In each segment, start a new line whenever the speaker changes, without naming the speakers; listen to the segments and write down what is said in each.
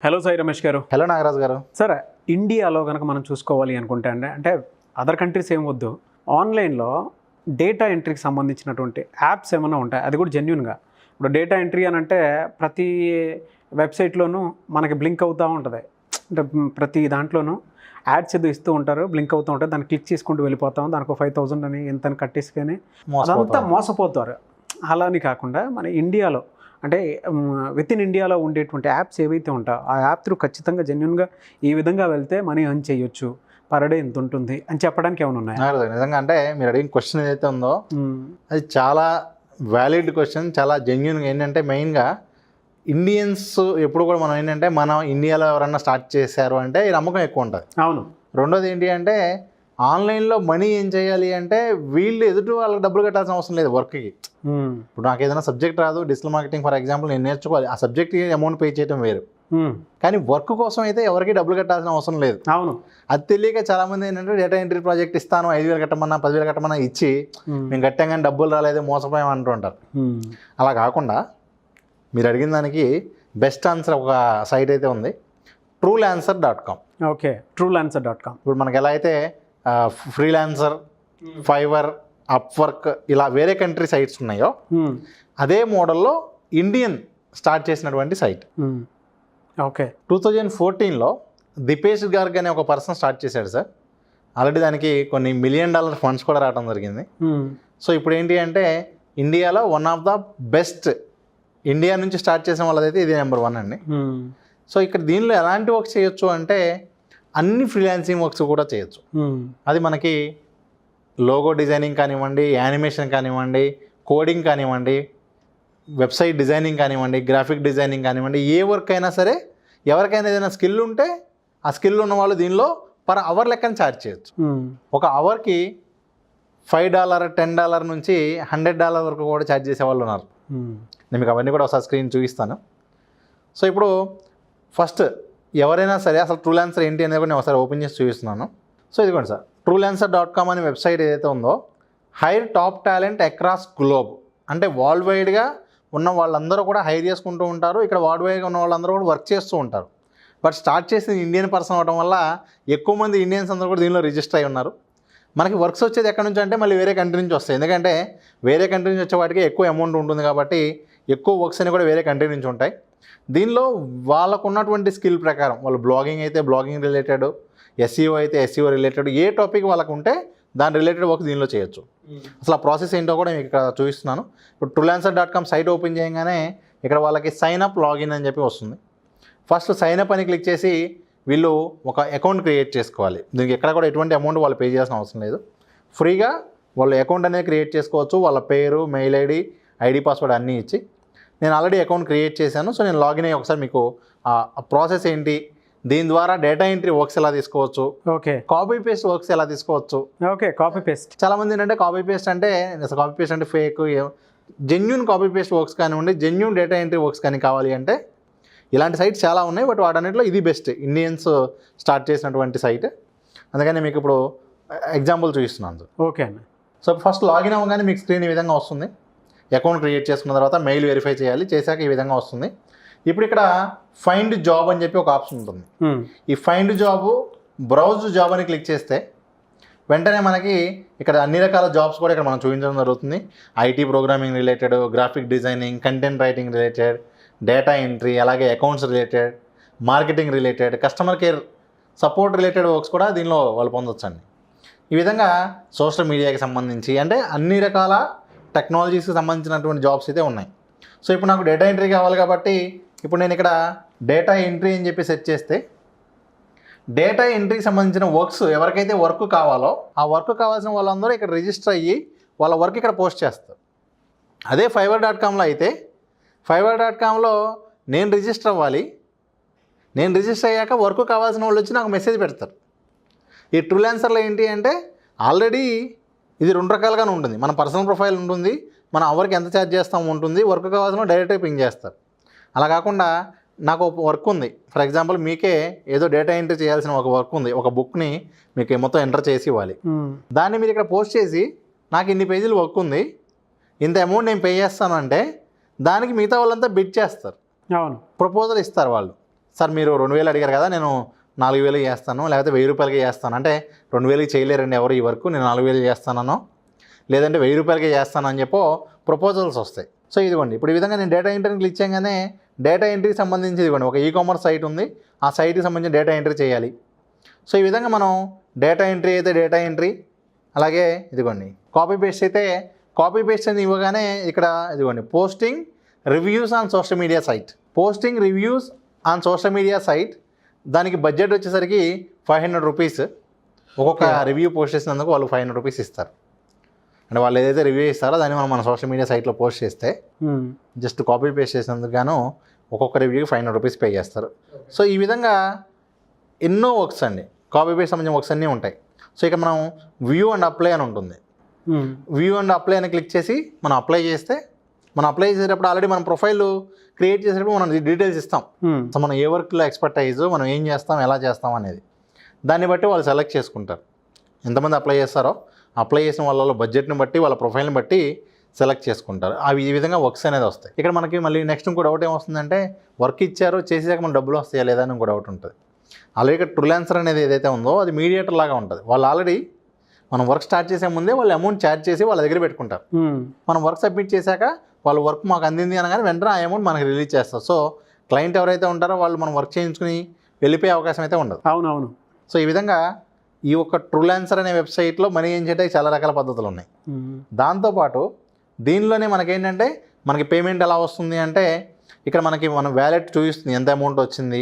Hello Sai Ramesh గారు.
Hello Nagaraju గారు.
Sir, ఇండియాలో కనుక మనం చూసుకోవాలి అనుకుంటే అంటే అదర్ కంట్రీస్ ఏం వద్దు, ఆన్లైన్లో డేటా ఎంట్రీకి సంబంధించినటువంటి యాప్స్ ఏమైనా ఉంటాయి, అది కూడా జెన్యున్గా. ఇప్పుడు డేటా ఎంట్రీ అని అంటే ప్రతి వెబ్సైట్లోనూ మనకి బ్లింక్ అవుతూ ఉంటుంది. అంటే ప్రతి దాంట్లోనూ యాడ్స్ ఏదో ఇస్తూ ఉంటారు, బ్లింక్ అవుతూ ఉంటారు, దాన్ని క్లిక్ చేసుకుంటూ వెళ్ళిపోతాం, దానికి 5,000 అని ఎంత కట్టేసుకొని అదంతా మోసపోతారు. అలా అని కాకుండా మన ఇండియాలో అంటే విత్ ఇన్ ఇండియాలో ఉండేటువంటి యాప్స్ ఏవైతే ఉంటాయో ఆ యాప్ త్రూ ఖచ్చితంగా జెన్యున్గా ఈ విధంగా వెళ్తే మనీ ఎర్న్ చేయొచ్చు, పర్ డే ఎంత ఉంటుంది అని చెప్పడానికి ఏమైనా ఉన్నాయి?
నిజంగా అంటే మీరు అడిగిన క్వశ్చన్ ఏదైతే ఉందో అది చాలా వ్యాలిడ్ క్వశ్చన్, చాలా జెన్యున్గా. ఏంటంటే మెయిన్గా ఇండియన్స్ ఎప్పుడు కూడా మనం ఏంటంటే మనం ఇండియాలో ఎవరన్నా స్టార్ట్ చేశారు అంటే ఈ నమ్మకం ఎక్కువ ఉంటుంది.
అవును.
రెండోది ఏంటి అంటే ఆన్లైన్లో మనీ ఏం చేయాలి అంటే వీళ్ళు ఎదుటి వాళ్ళకి డబ్బులు కట్టాల్సిన అవసరం లేదు వర్క్కి. ఇప్పుడు నాకు ఏదైనా సబ్జెక్ట్ రాదు, డిజిటల్ మార్కెటింగ్ ఫర్ ఎగ్జాంపుల్ నేను నేర్చుకోవాలి, ఆ సబ్జెక్ట్కి అమౌంట్ పే చేయడం వేరు. కానీ వర్క్ కోసం అయితే ఎవరికి డబ్బులు కట్టాల్సిన అవసరం లేదు.
అవును.
అది తెలియక చాలామంది ఏంటంటే డేటా ఎంట్రీ ప్రాజెక్ట్ ఇస్తాను, 5,000 కట్టమన్నా 10,000 కట్టమన్నా ఇచ్చి మేము కట్టాం కానీ డబ్బులు రాలేదు, మోసపోయాం అంటుంటారు. అలా కాకుండా మీరు అడిగిన దానికి బెస్ట్ ఆన్సర్ ఒక సైట్ అయితే ఉంది, truelancer.com.
Okay, truelancer.com.
ఇప్పుడు మనకి ఎలా అయితే ఫ్రీలాన్సర్, ఫైవర్, అప్వర్క్ ఇలా వేరే కంట్రీ సైట్స్ ఉన్నాయో అదే మోడల్లో ఇండియన్ స్టార్ట్ చేసినటువంటి సైట్.
ఓకే.
2014లో దిపేష్ గార్గ్ అనే ఒక పర్సన్ స్టార్ట్ చేశాడు సార్. ఆల్రెడీ దానికి కొన్ని $1 మిలియన్ ఫండ్స్ కూడా రావడం జరిగింది. సో ఇప్పుడు ఏంటి అంటే ఇండియాలో one of the best, India నుంచి స్టార్ట్ చేసిన వాళ్ళదైతే ఇది నెంబర్ 1 అండి. సో ఇక్కడ దీనిలో ఎలాంటి వర్క్స్ చేయొచ్చు అంటే అన్ని ఫ్రీలాన్సింగ్ వర్క్స్ కూడా చేయొచ్చు. అది మనకి లోగో డిజైనింగ్ కానివ్వండి, యానిమేషన్ కానివ్వండి, కోడింగ్ కానివ్వండి, వెబ్సైట్ డిజైనింగ్ కానివ్వండి, గ్రాఫిక్ డిజైనింగ్ కానివ్వండి, ఏ వర్క్ అయినా సరే ఎవరికైనా ఏదైనా స్కిల్ ఉంటే ఆ స్కిల్ ఉన్న వాళ్ళు దీనిలో పర్ అవర్ లెక్కన ఛార్జ్ చేయొచ్చు. ఒక అవర్కి $5, $10 నుంచి $100 వరకు కూడా ఛార్జ్ చేసే వాళ్ళు ఉన్నారు. నేను మీకు అవన్నీ కూడా ఒకసారి స్క్రీన్ చూపిస్తాను. సో ఇప్పుడు ఫస్ట్ ఎవరైనా సరే అసలు ట్రూలాన్సర్ ఏంటి అనేది కూడా నేను ఒకసారి ఓపెన్ చేసి చూపిస్తున్నాను. సో ఇదిగోండి సార్, truelancer.com అనే వెబ్సైట్ ఏదైతే ఉందో hire top talent across globe, అంటే వరల్డ్ వైడ్గా ఉన్న వాళ్ళందరూ కూడా హైర్ చేసుకుంటూ ఉంటారు. ఇక్కడ వరల్డ్ వైడ్గా ఉన్న వాళ్ళందరూ కూడా వర్క్ చేస్తూ ఉంటారు. బట్ స్టార్ట్ చేసింది ఇండియన్ పర్సన్ అవ్వడం వల్ల ఎక్కువ మంది ఇండియన్స్ అందరూ కూడా దీనిలో రిజిస్టర్ అయి ఉన్నారు. మనకి వర్క్స్ వచ్చేది ఎక్కడి నుంచి అంటే మళ్ళీ వేరే కంట్రీ నుంచి వస్తాయి. ఎందుకంటే వేరే కంట్రీ నుంచి వచ్చే వాటికి ఎక్కువ అమౌంట్ ఉంటుంది కాబట్టి ఎక్కువ వర్క్స్ అని కూడా వేరే కంట్రీ నుంచి ఉంటాయి. దీనిలో వాళ్ళకు ఉన్నటువంటి స్కిల్ ప్రకారం వాళ్ళు బ్లాగింగ్ అయితే బ్లాగింగ్ రిలేటెడ్, ఎస్ఈఓ అయితే ఎస్ఈఓ రిలేటెడ్, ఏ టాపిక్ వాళ్ళకు ఉంటే దాని రిలేటెడ్ వర్క్ దీనిలో చేయొచ్చు. అసలు ఆ ప్రాసెస్ ఏంటో కూడా మీకు ఇక్కడ చూపిస్తున్నాను. ఇప్పుడు truelancer.com సైట్ ఓపెన్ చేయగానే ఇక్కడ వాళ్ళకి సైన్ అప్, లాగిన్ అని చెప్పి వస్తుంది. ఫస్ట్ సైన్ అప్ అని క్లిక్ చేసి వీళ్ళు ఒక అకౌంట్ క్రియేట్ చేసుకోవాలి. దీనికి ఎక్కడ కూడా ఎటువంటి అమౌంట్ వాళ్ళు పే చేయాల్సిన అవసరం లేదు. ఫ్రీగా వాళ్ళు అకౌంట్ అనేది క్రియేట్ చేసుకోవచ్చు. వాళ్ళ పేరు, మెయిల్ ఐడి, ఐడి పాస్వర్డ్ అన్నీ ఇచ్చి నేను ఆల్రెడీ అకౌంట్ క్రియేట్ చేశాను. సో నేను లాగిన్ అయ్యి ఒకసారి మీకు ఆ ప్రాసెస్ ఏంటి, దీని ద్వారా డేటా ఎంట్రీ వర్క్స్ ఎలా తీసుకోవచ్చు,
ఓకే,
కాపీ పేస్ట్ వర్క్స్ ఎలా తీసుకోవచ్చు.
Okay, copy paste.
చాలామంది ఏంటంటే కాపీ పేస్ట్ అంటే fake, genuine copy paste works కానివ్వండి, జెన్యున్ డేటా ఎంట్రీ వర్క్స్ కానీ కావాలి అంటే ఇలాంటి సైట్స్ చాలా ఉన్నాయి. బట్ వాటన్నిటిలో ఇది బెస్ట్, ఇండియన్స్ స్టార్ట్ చేసినటువంటి సైట్. అందుకని మీకు ఇప్పుడు ఎగ్జాంపుల్ చూపిస్తున్నాను.
ఓకే అండి.
సో ఫస్ట్ లాగిన్ అవ్వగానే మీకు స్క్రీన్ ఈ విధంగా వస్తుంది. అకౌంట్ క్రియేట్ చేసుకున్న తర్వాత మెయిల్ వెరిఫై చేయాలి, చేశాక ఈ విధంగా వస్తుంది. ఇప్పుడు ఇక్కడ ఫైండ్ జాబ్ అని చెప్పి ఒక ఆప్షన్ ఉంటుంది. ఈ ఫైండ్ జాబ్, బ్రౌజ్ జాబ్ అని క్లిక్ చేస్తే వెంటనే మనకి ఇక్కడ అన్ని రకాల జాబ్స్ కూడా ఇక్కడ మనం చూపించడం జరుగుతుంది. IT programming related, graphic designing, content writing related, data entry, అలాగే accounts related, marketing related, customer care support related works కూడా దీనిలో వాళ్ళు పొందొచ్చండి. ఈ విధంగా సోషల్ మీడియాకి సంబంధించి అంటే అన్ని రకాల టెక్నాలజీస్కి సంబంధించినటువంటి జాబ్స్ అయితే ఉన్నాయి. సో ఇప్పుడు నాకు డేటా ఎంట్రీ కావాలి కాబట్టి ఇప్పుడు నేను ఇక్కడ డేటా ఎంట్రీ అని చెప్పి సెర్చ్ చేస్తే డేటా ఎంట్రీకి సంబంధించిన వర్క్స్ ఎవరికైతే వర్క్ కావాలో ఆ వర్క్ కావాల్సిన వాళ్ళందరూ ఇక్కడ రిజిస్టర్ అయ్యి వాళ్ళ వర్క్ ఇక్కడ పోస్ట్ చేస్తారు. అదే fiverr.comలో అయితే fiverr.comలో నేను రిజిస్టర్ అవ్వాలి. నేను రిజిస్టర్ అయ్యాక వర్క్ కావాల్సిన వాళ్ళు వచ్చి నాకు మెసేజ్ పెడతారు. ఈ ట్రూలాన్సర్లో ఏంటి అంటే ఆల్రెడీ ఇది 2 రకాలుగానే ఉంటుంది. మన పర్సనల్ ప్రొఫైల్ ఉంటుంది, మన అవర్కి ఎంత ఛార్జ్ చేస్తాం ఉంటుంది, వర్క్ కావాల్సిన డైరెక్ట్గా పింగ్ చేస్తారు. అలా కాకుండా నాకు ఒక వర్క్ ఉంది, ఫర్ ఎగ్జాంపుల్ మీకే ఏదో డేటా ఎంట్రీ చేయాల్సిన ఒక వర్క్ ఉంది, ఒక బుక్ని మీకు మొత్తం ఎంటర్ చేసి ఇవ్వాలి. దాన్ని మీరు ఇక్కడ పోస్ట్ చేసి నాకు ఇన్ని పేజీలు వర్క్ ఉంది, ఇంత అమౌంట్ నేను పే చేస్తాను అంటే దానికి మిగతా వాళ్ళంతా బిడ్ చేస్తారు.
అవును,
ప్రపోజల్ ఇస్తారు వాళ్ళు. సార్ మీరు 2000 అడిగారు కదా, నేను 4000 చేస్తాను, లేకపోతే 1000 రూపాయలకి చేస్తాను అంటే 2000కి చేయలేరండి ఎవరు ఈ వరకు, నేను 4000 చేస్తానో లేదంటే 1000 రూపాయలకి చేస్తాను అని చెప్పో ప్రపోజల్స్ వస్తాయి. సో ఇదిగోండి ఇప్పుడు ఈ విధంగా నేను డేటా ఎంట్రీని క్లిక్ చేయగానే డేటా ఎంట్రీకి సంబంధించి ఇదిగోండి ఒక ఈ-కామర్స్ సైట్ ఉంది, ఆ సైట్కి సంబంధించిన డేటా ఎంట్రీ చేయాలి. సో ఈ విధంగా మనం డేటా ఎంట్రీ అయితే డేటా ఎంట్రీ, అలాగే ఇదిగోండి కాపీ పేస్ట్ అయితే కాపీ పేస్ట్ అని ఇవ్వగానే ఇక్కడ ఇదిగోండి posting reviews on social media site, posting reviews on social media site, దానికి బడ్జెట్ వచ్చేసరికి 500 రూపీస్. ఒక్కొక్క రివ్యూ పోస్ట్ చేసినందుకు వాళ్ళు 500 రూపీస్ ఇస్తారు. అంటే వాళ్ళు ఏదైతే రివ్యూ ఇస్తారో దాన్ని మనం మన సోషల్ మీడియా సైట్లో పోస్ట్ చేస్తే జస్ట్ కాపీ పేస్ట్ చేసినందుకు గాను ఒక్కొక్క రివ్యూకి 500 రూపీస్ పే చేస్తారు. సో ఈ విధంగా ఎన్నో వర్క్స్ అండి, కాపీ పేస్ట్ సంబంధించిన వర్క్స్ అన్నీ ఉంటాయి. సో ఇక్కడ మనం వ్యూ అండ్ అప్లై అని ఉంటుంది. వ్యూ అండ్ అప్లై అని క్లిక్ చేసి మనం అప్లై చేస్తే, మనం అప్లై చేసేటప్పుడు ఆల్రెడీ మనం ప్రొఫైల్ క్రియేట్ చేసేటప్పుడు మనం డీటెయిల్స్ ఇస్తాం. సో మనం ఏ వర్క్లో ఎక్స్పర్టైజ్, మనం ఏం చేస్తాం, ఎలా చేస్తాం అనేది దాన్ని బట్టి వాళ్ళు సెలెక్ట్ చేసుకుంటారు. ఎంతమంది అప్లై చేస్తారో అప్లై చేసిన వాళ్ళ బడ్జెట్ని బట్టి వాళ్ళ ప్రొఫైల్ని బట్టి సెలెక్ట్ చేసుకుంటారు. అవి ఈ విధంగా వర్క్స్ అనేది వస్తాయి. ఇక్కడ మనకి మళ్ళీ నెక్స్ట్ ఇంకో డౌట్ ఏమొస్తుందంటే వర్క్ ఇచ్చారో చేసాక మన డబ్బులు వస్తాయా లేదా అని ఇంకో డౌట్ ఉంటుంది. అలాగే ఇక్కడ ట్రూలాన్సర్ అనేది ఏదైతే ఉందో అది మీడియేటర్ లాగా ఉంటుంది. వాళ్ళు ఆల్రెడీ మనం వర్క్ స్టార్ట్ చేసే ముందే వాళ్ళు అమౌంట్ ఛార్జ్ చేసి వాళ్ళ దగ్గర పెట్టుకుంటారు. మనం వర్క్ సబ్మిట్ చేశాక వాళ్ళు వర్క్ మాకు అందింది అనగానే వెంటనే ఆ అమౌంట్ మనకి రిలీజ్ చేస్తారు. సో క్లయింట్ ఎవరైతే ఉంటారో వాళ్ళు మనం వర్క్ చేయించుకుని వెళ్ళిపోయే అవకాశం అయితే ఉండదు.
అవునవును.
సో ఈ విధంగా ఈ ఒక్క ట్రూలాన్సర్ అనే వెబ్సైట్లో మనీ ఏం చేయడానికి చాలా రకాల పద్ధతులు ఉన్నాయి. దాంతోపాటు దీనిలోనే మనకేంటంటే మనకి పేమెంట్ ఎలా వస్తుంది అంటే ఇక్కడ మనకి మన వ్యాలెట్ చూపిస్తుంది, ఎంత అమౌంట్ వచ్చింది,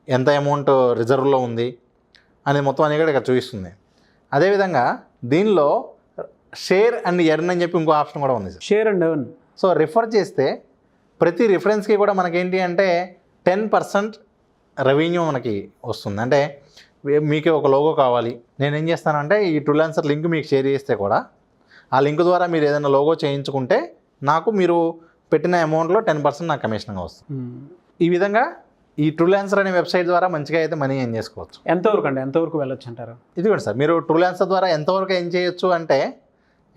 ఎంత అమౌంట్ రిజర్వ్లో ఉంది అనేది మొత్తం అని కూడా ఇక్కడ చూపిస్తుంది. అదేవిధంగా దీనిలో షేర్ అండ్ ఎర్న్ అని చెప్పి ఇంకో ఆప్షన్ కూడా ఉంది sir,
share and earn.
So refer చేస్తే ప్రతి రిఫరెన్స్కి కూడా మనకేంటి అంటే 10% రెవెన్యూ మనకి వస్తుంది. అంటే మీకు ఒక లోగో కావాలి, నేను ఏం చేస్తానంటే ఈ ట్రూలాన్సర్ లింక్ మీకు షేర్ చేస్తే కూడా ఆ లింక్ ద్వారా మీరు ఏదైనా లోగో చేయించుకుంటే నాకు మీరు పెట్టిన అమౌంట్లో 10% నాకు కమిషన్గా వస్తుంది. ఈ విధంగా ఈ ట్రూలాన్సర్ అనే వెబ్సైట్ ద్వారా మంచిగా అయితే మనీ ఏం చేసుకోవచ్చు.
ఎంతవరకు అండి, ఎంతవరకు వెళ్ళొచ్చు అంటారు?
ఇది కూడా సార్ మీరు ట్రూలాన్సర్ ద్వారా ఎంతవరకు ఏం చేయొచ్చు అంటే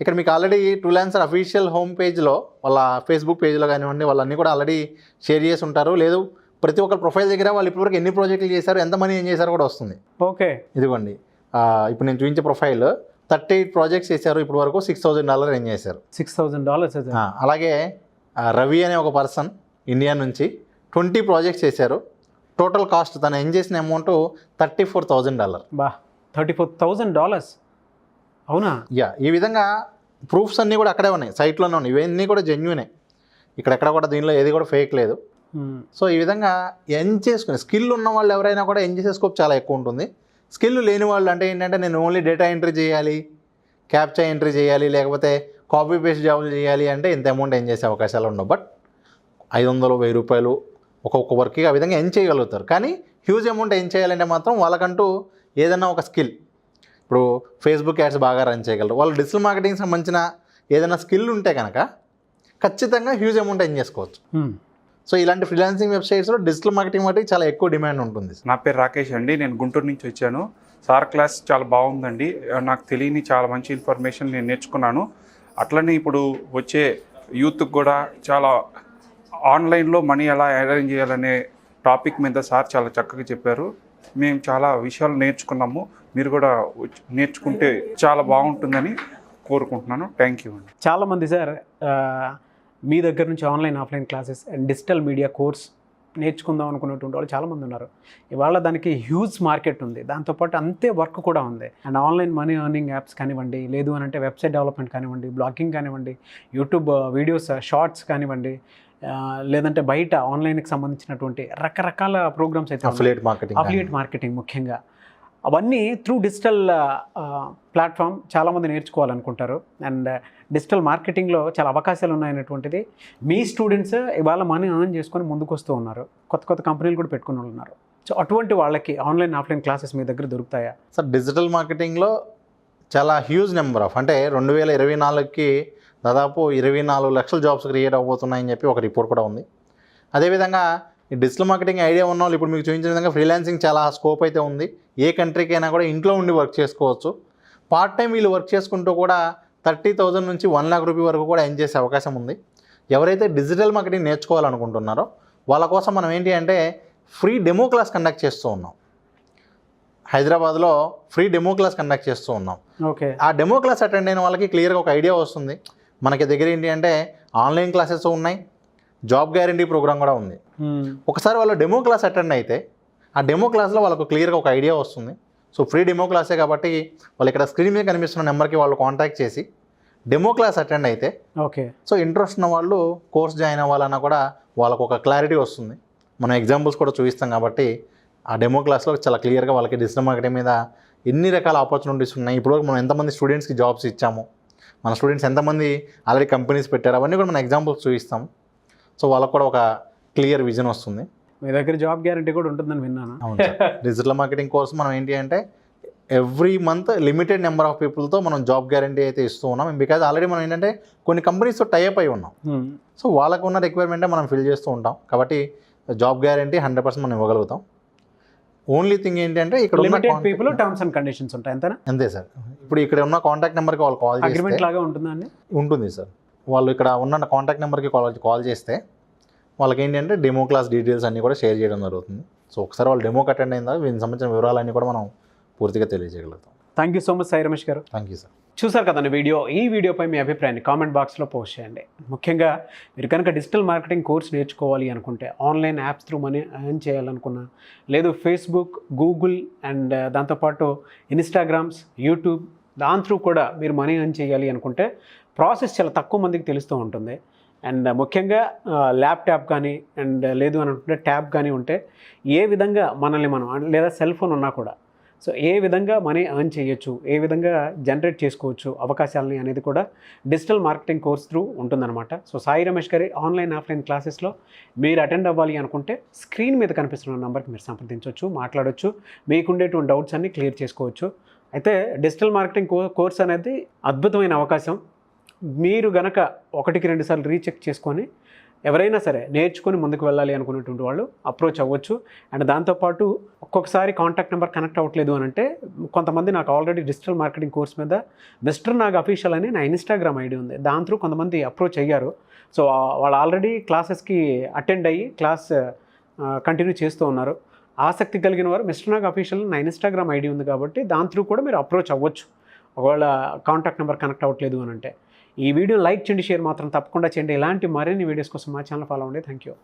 ఇక్కడ మీకు ఆల్రెడీ ట్రూలాన్సర్ అఫీషియల్ హోమ్ పేజ్లో వాళ్ళ ఫేస్బుక్ పేజ్లో కానివ్వండి వాళ్ళన్నీ కూడా ఆల్రెడీ షేర్ చేసి ఉంటారు. లేదు ప్రతి ఒక్క ప్రొఫైల్ దగ్గర వాళ్ళు ఇప్పటివరకు ఎన్ని ప్రాజెక్టులు చేశారు, ఎంత మనీ ఏం చేశారు కూడా వస్తుంది.
ఓకే,
ఇదిగోండి ఇప్పుడు నేను చూపించే ప్రొఫైల్ 38 ప్రాజెక్ట్స్ చేశారు, ఇప్పుడు వరకు $6,000 ఏం చేశారు.
$6,000.
అలాగే రవి అనే ఒక పర్సన్ ఇండియా నుంచి 20 ప్రాజెక్ట్స్ చేశారు. టోటల్ కాస్ట్ తను ఏం చేసిన అమౌంట్ $34,000.
బా, $34,000. అవునా?
యా, ఈ విధంగా ప్రూఫ్స్ అన్నీ కూడా అక్కడే ఉన్నాయి, సైట్లోనే ఉన్నాయి. ఇవన్నీ కూడా జెన్యునే, ఇక్కడెక్కడ కూడా దీనిలో ఏది కూడా ఫేక్ లేదు. సో ఈ విధంగా ఎన్ చేసుకుని స్కిల్ ఉన్న వాళ్ళు ఎవరైనా కూడా ఎన్ చేసే స్కోప్ చాలా ఎక్కువ ఉంటుంది. స్కిల్ లేని వాళ్ళు అంటే ఏంటంటే నేను ఓన్లీ డేటా ఎంట్రీ చేయాలి, క్యాప్చా ఎంట్రీ చేయాలి, లేకపోతే కాపీ పేస్ట్ జాబులు చేయాలి అంటే ఇంత అమౌంట్ ఏం చేసే అవకాశాలు ఉండవు. బట్ 500, 1000 రూపాయలు ఒక్కొక్క వర్క్కి ఆ విధంగా ఏం చేయగలుగుతారు. కానీ హ్యూజ్ అమౌంట్ ఏం చేయాలంటే మాత్రం వాళ్ళకంటూ ఏదైనా ఒక స్కిల్, ఇప్పుడు ఫేస్బుక్ యాడ్స్ బాగా రన్ చేయగలరు, వాళ్ళు డిజిటల్ మార్కెటింగ్ సంబంధించిన ఏదైనా స్కిల్ ఉంటే కనుక ఖచ్చితంగా హ్యూజ్ అమౌంట్ ఏం చేసుకోవచ్చు. సో ఇలాంటి ఫ్రీలాన్సింగ్ వెబ్సైట్స్లో డిజిటల్ మార్కెటింగ్ వాటికి చాలా ఎక్కువ డిమాండ్ ఉంటుంది.
నా పేరు రాకేష్ అండి, నేను గుంటూరు నుంచి వచ్చాను. సార్ క్లాస్ చాలా బాగుందండి, నాకు తెలియని చాలా మంచి ఇన్ఫర్మేషన్ నేను నేర్చుకున్నాను. అట్లనే ఇప్పుడు వచ్చే యూత్కి కూడా చాలా ఆన్లైన్లో మనీ ఎలా అరేంజ్ చేయాలనే టాపిక్ మీద సార్ చాలా చక్కగా చెప్పారు. మేము చాలా విషయాలు నేర్చుకున్నాము, మీరు కూడా నేర్చుకుంటే చాలా బాగుంటుందని కోరుకుంటున్నాను. థ్యాంక్ యూ అండి.
చాలామంది సార్ మీ దగ్గర నుంచి online offline classes and digital media course నేర్చుకుందాం అనుకున్నటువంటి వాళ్ళు చాలామంది ఉన్నారు. ఇవాళ దానికి హ్యూజ్ మార్కెట్ ఉంది, దాంతోపాటు అంతే వర్క్ కూడా ఉంది. And online money earning apps కానివ్వండి, లేదు అని అంటే వెబ్సైట్ డెవలప్మెంట్ కానివ్వండి, బ్లాగింగ్ కానివ్వండి, యూట్యూబ్ వీడియోస్ షార్ట్స్ కానివ్వండి, లేదంటే బయట ఆన్లైన్కి సంబంధించినటువంటి రకరకాల ప్రోగ్రామ్స్ అయితే అఫిలియేట్ మార్కెటింగ్ ముఖ్యంగా అవన్నీ త్రూ డిజిటల్ ప్లాట్ఫామ్ చాలామంది నేర్చుకోవాలనుకుంటారు. అండ్ డిజిటల్ మార్కెటింగ్లో చాలా అవకాశాలు ఉన్నాయనేటువంటిది మీ స్టూడెంట్స్ ఇవాళ మనీ ఎర్న్ చేసుకొని ముందుకు వస్తూ ఉన్నారు, కొత్త కొత్త కంపెనీలు కూడా పెట్టుకుని ఉన్నారు. సో అటువంటి వాళ్ళకి ఆన్లైన్ ఆఫ్లైన్ క్లాసెస్ మీ దగ్గర దొరుకుతాయా
సార్? డిజిటల్ మార్కెటింగ్లో చాలా హ్యూజ్ నెంబర్ ఆఫ్, అంటే 2024కి దాదాపు 24 లక్షల జాబ్స్ క్రియేట్ అవబోతున్నాయని చెప్పి ఒక రిపోర్ట్ కూడా ఉంది. అదేవిధంగా ఈ డిజిటల్ మార్కెటింగ్ ఐడియా ఉన్న వాళ్ళు ఇప్పుడు మీకు చూపించిన విధంగా ఫ్రీలాన్సింగ్ చాలా స్కోప్ అయితే ఉంది. ఏ కంట్రీకైనా కూడా ఇంట్లో ఉండి వర్క్ చేసుకోవచ్చు. పార్ట్ టైం వీళ్ళు వర్క్ చేసుకుంటూ కూడా 30,000 నుంచి 1 lakh రూపీ వరకు కూడా ఎర్న్ చేసే అవకాశం ఉంది. ఎవరైతే డిజిటల్ మార్కెటింగ్ నేర్చుకోవాలనుకుంటున్నారో వాళ్ళ కోసం మనం ఏంటి అంటే ఫ్రీ డెమో క్లాస్ కండక్ట్ చేస్తూ ఉన్నాం. హైదరాబాద్లో ఫ్రీ డెమో క్లాస్ కండక్ట్ చేస్తూ ఉన్నాం.
ఓకే.
ఆ డెమో క్లాస్ అటెండ్ అయిన వాళ్ళకి క్లియర్గా ఒక ఐడియా వస్తుంది. మనకి దగ్గర ఏంటి అంటే ఆన్లైన్ క్లాసెస్ ఉన్నాయి, జాబ్ గ్యారంటీ ప్రోగ్రామ్ కూడా ఉంది. ఒకసారి వాళ్ళు డెమో క్లాస్ అటెండ్ అయితే ఆ డెమో క్లాస్లో వాళ్ళకు క్లియర్గా ఒక ఐడియా వస్తుంది. సో ఫ్రీ డెమో క్లాసే కాబట్టి వాళ్ళు ఇక్కడ స్క్రీన్ మీద కనిపిస్తున్న నెంబర్కి వాళ్ళు కాంటాక్ట్ చేసి డెమో క్లాస్ అటెండ్ అయితే
ఓకే.
సో ఇంట్రెస్ట్ ఉన్న వాళ్ళు కోర్స్ జాయిన్ అవ్వాలన్నా కూడా వాళ్ళకు ఒక క్లారిటీ వస్తుంది. మనం ఎగ్జాంపుల్స్ కూడా చూపిస్తాం కాబట్టి ఆ డెమో క్లాస్లో చాలా క్లియర్గా వాళ్ళకి డిజిటల్ మార్కెటింగ్ మీద ఎన్ని రకాల ఆపర్చునిటీస్ ఉన్నాయి, ఇప్పుడు మనం ఎంతమంది స్టూడెంట్స్కి జాబ్స్ ఇచ్చాము, మన స్టూడెంట్స్ ఎంతమంది ఆల్రెడీ కంపెనీస్ పెట్టారు, అవన్నీ కూడా మనం ఎగ్జాంపుల్స్ చూపిస్తాం. సో వాళ్ళకు కూడా ఒక క్లియర్ విజన్ వస్తుంది.
మీ దగ్గర జాబ్ గ్యారంటీ కూడా ఉంటుందని విన్నాను.
అవును సార్. డిజిటల్ మార్కెటింగ్ కోర్స్ మనం ఏంటి అంటే every month limited number of పీపుల్తో మనం జాబ్ గ్యారంటీ అయితే ఇస్తూ ఉన్నాం. బికాజ్ ఆల్రెడీ మనం ఏంటంటే కొన్ని కంపెనీస్తో టైఅప్ అయి ఉన్నాం. సో వాళ్ళకు ఉన్న రిక్వైర్మెంటే మనం ఫిల్ చేస్తూ ఉంటాం కాబట్టి జాబ్ గ్యారంటీ 100% మనం ఇవ్వగలుగుతాం. ఓన్లీ థింగ్ ఏంటంటే ఇక్కడ
limited people terms and conditions ఉంటాయి అంతేనా?
అంతే సార్. ఇప్పుడు ఇక్కడ ఉన్న కాంటాక్ట్ నెంబర్కి వాళ్ళు కాల్
అగ్రిమెంట్
చేస్తే
లాగా ఉంటుందండి?
ఉంటుంది సార్. వాళ్ళు ఇక్కడ ఉన్న కాంటాక్ట్ నెంబర్కి కాల్ చేస్తే వాళ్ళకి ఏంటంటే డెమో క్లాస్ డీటెయిల్స్ అన్నీ కూడా షేర్ చేయడం జరుగుతుంది. సో ఒకసారి వాళ్ళు డెమోకి అటెండ్ అయిన తర్వాత దీనికి సంబంధించిన వివరాలన్నీ కూడా మనం పూర్తిగా తెలియజేయగలుగుతాం.
Thank you so much Sai Ramesh garu.
Thank you sir.
చూసారు కదండి వీడియో. ఈ వీడియోపై మీ అభిప్రాయాన్ని కామెంట్ బాక్స్లో పోస్ట్ చేయండి. ముఖ్యంగా మీరు కనుక డిజిటల్ మార్కెటింగ్ కోర్స్ నేర్చుకోవాలి అనుకుంటే, online apps through money earn చేయాలనుకున్నా, లేదు ఫేస్బుక్, గూగుల్ అండ్ దాంతోపాటు ఇన్స్టాగ్రామ్స్, యూట్యూబ్ దాని త్రూ కూడా మీరు మనీ ఎర్న్ చేయాలి అనుకుంటే ప్రాసెస్ చాలా తక్కువ మందికి తెలుస్తూ ఉంటుంది. అండ్ ముఖ్యంగా ల్యాప్టాప్ కానీ అండ్ లేదు అని అనుకుంటే ట్యాబ్ కానీ ఉంటే ఏ విధంగా మనల్ని మనం లేదా సెల్ ఫోన్ ఉన్నా కూడా సో ఏ విధంగా మనీ ఎర్న్ చేయొచ్చు, ఏ విధంగా జనరేట్ చేసుకోవచ్చు అవకాశాలని అనేది కూడా డిజిటల్ మార్కెటింగ్ కోర్స్ త్రూ ఉంటుందన్నమాట. సో సాయి రమేష్ గారి ఆన్లైన్ ఆఫ్లైన్ క్లాసెస్లో మీరు అటెండ్ అవ్వాలి అనుకుంటే స్క్రీన్ మీద కనిపిస్తున్న నెంబర్కి మీరు సంప్రదించవచ్చు, మాట్లాడవచ్చు, మీకుండేటువంటి డౌట్స్ అన్నీ క్లియర్ చేసుకోవచ్చు. అయితే డిజిటల్ మార్కెటింగ్ కోర్స్ అనేది అద్భుతమైన అవకాశం. మీరు గనక 1-2 సార్లు రీచెక్ చేసుకొని ఎవరైనా సరే నేర్చుకొని ముందుకు వెళ్ళాలి అనుకునేటువంటి వాళ్ళు అప్రోచ్ అవ్వచ్చు. అండ్ దాంతోపాటు ఒక్కొక్కసారి కాంటాక్ట్ నెంబర్ కనెక్ట్ అవ్వట్లేదు అని అంటే కొంతమంది నాకు ఆల్రెడీ డిజిటల్ మార్కెటింగ్ కోర్స్ మీద మిస్టర్ నాగ్ అఫీషియల్ అని నా ఇన్స్టాగ్రామ్ ఐడి ఉంది, దాని త్రూ కొంతమంది అప్రోచ్ అయ్యారు. సో వాళ్ళు ఆల్రెడీ క్లాసెస్కి అటెండ్ అయ్యి క్లాస్ కంటిన్యూ చేస్తూ ఉన్నారు. ఆసక్తి కలిగిన వారు మిస్టర్ నాగ్ అఫీషియల్ నా ఇన్స్టాగ్రామ్ ఐడి ఉంది కాబట్టి దాని త్రూ కూడా మీరు అప్రోచ్ అవ్వచ్చు ఒకవేళ కాంటాక్ట్ నెంబర్ కనెక్ట్ అవ్వట్లేదు అని అంటే. ఈ వీడియో లైక్ చేయండి, షేర్ మాత్రం తప్పకుండా చేయండి. ఇలాంటి మరిన్ని వీడియోస్ కోసం మా ఛానల్ ఫాలో అవ్వండి. Thank you.